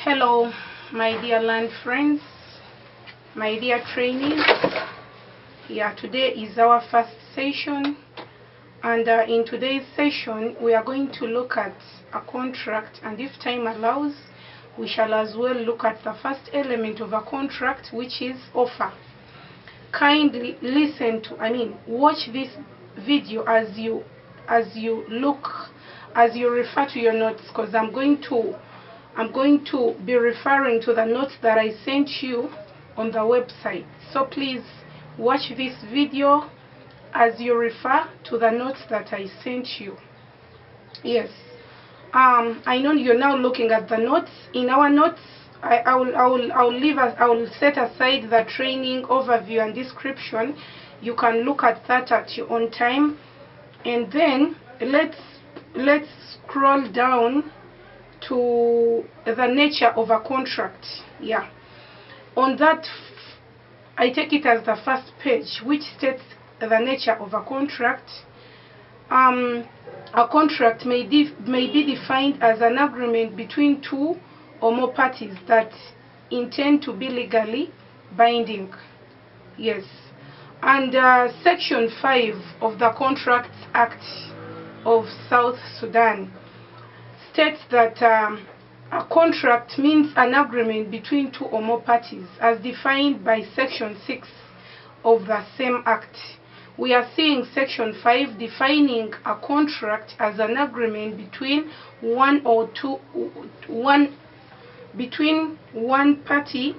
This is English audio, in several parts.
Hello, my dear land friends, my dear trainees. Today is our first session, and in today's session we are going to look at a contract, and if time allows we shall as well look at the first element of a contract, which is offer. Kindly listen to, watch this video as you refer to your notes, because I'm going to be referring to the notes that I sent you on the website. So please watch this video as you refer to the notes that I sent you. Yes, I know you're now looking at the notes. In our notes, I will set aside the training overview and description. You can look at that at your own time, and then let's scroll down to the nature of a contract. On that, I take it as the first page, which states the nature of a contract. A contract may be defined as an agreement between two or more parties that intend to be legally binding. Yes, and Section 5 of the Contracts Act of South Sudan states that a contract means an agreement between two or more parties as defined by Section 6 of the same act. We are seeing Section 5 defining a contract as an agreement between one party,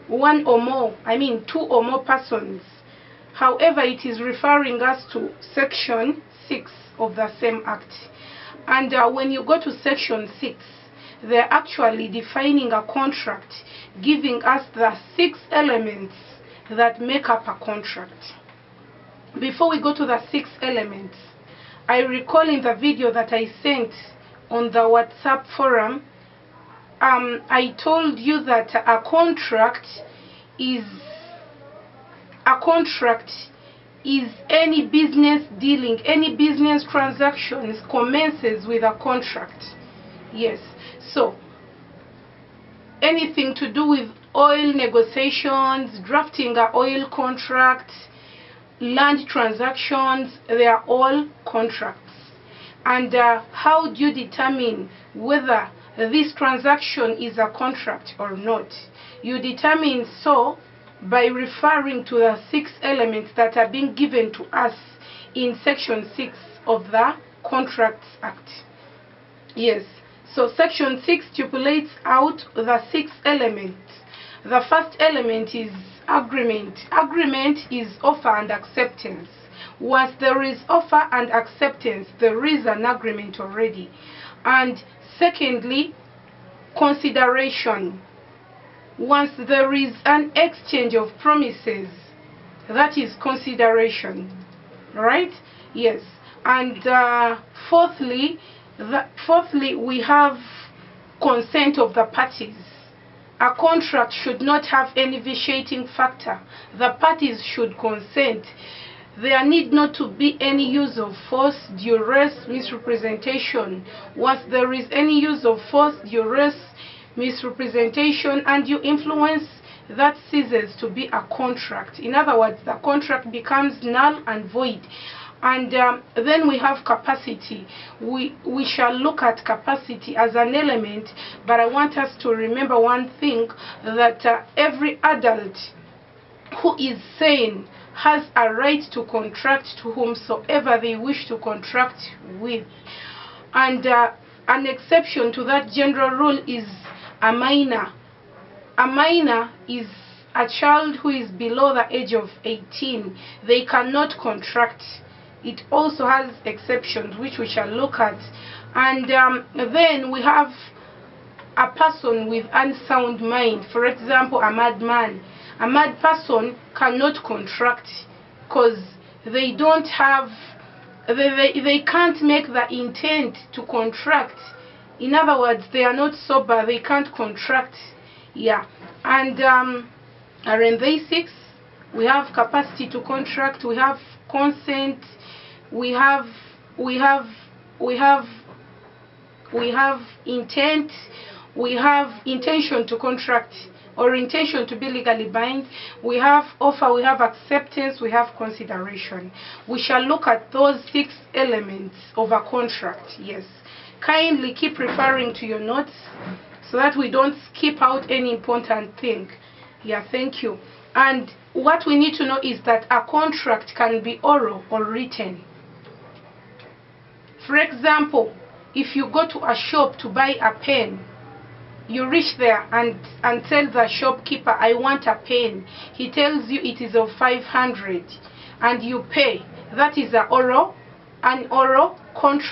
two or more persons. However, it is referring us to Section 6 of the same act. And when you go to Section 6, they're actually defining a contract, giving us the 6 elements that make up a contract. Before we go to the 6 elements, I recall in the video that I sent on the WhatsApp forum, I told you that a contract is any business dealing, any business transactions commences with a contract. Yes, so anything to do with oil negotiations, drafting an oil contract, land transactions, they are all contracts. And how do you determine whether this transaction is a contract or not? You determine so by referring to the 6 elements that are being given to us in Section 6 of the Contracts Act. Yes, so Section 6 stipulates out the 6 elements. The first element is agreement. Agreement is offer and acceptance. Once there is offer and acceptance, there is an agreement already. And secondly, consideration. Once there is an exchange of promises, that is consideration, right? Yes. And fourthly, we have consent of the parties. A contract should not have any vitiating factor. The parties should consent. There need not to be any use of force, duress, misrepresentation. Once there is any use of force, duress, misrepresentation, and you influence, that ceases to be a contract. In other words, the contract becomes null and void. And then we have capacity. We shall look at capacity as an element, but I want us to remember one thing, that every adult who is sane has a right to contract to whomsoever they wish to contract with. And an exception to that general rule is a minor. A minor is a child who is below the age of 18. They cannot contract. It also has exceptions, which we shall look at. And then we have a person with unsound mind. For example, a madman. A mad person cannot contract because they don't have, they can't make the intent to contract. In other words, they are not sober, they can't contract. And in basics, we have capacity to contract, we have consent, we have intent, we have intention to contract or intention to be legally bind, we have offer, we have acceptance, we have consideration. We shall look at those 6 elements of a contract. Yes, kindly keep referring to your notes so that we don't skip out any important thing. Yeah, thank you. And what we need to know is that a contract can be oral or written. For example, if you go to a shop to buy a pen, you reach there and tell the shopkeeper, I want a pen. He tells you it is of 500 and you pay. That is an oral contract.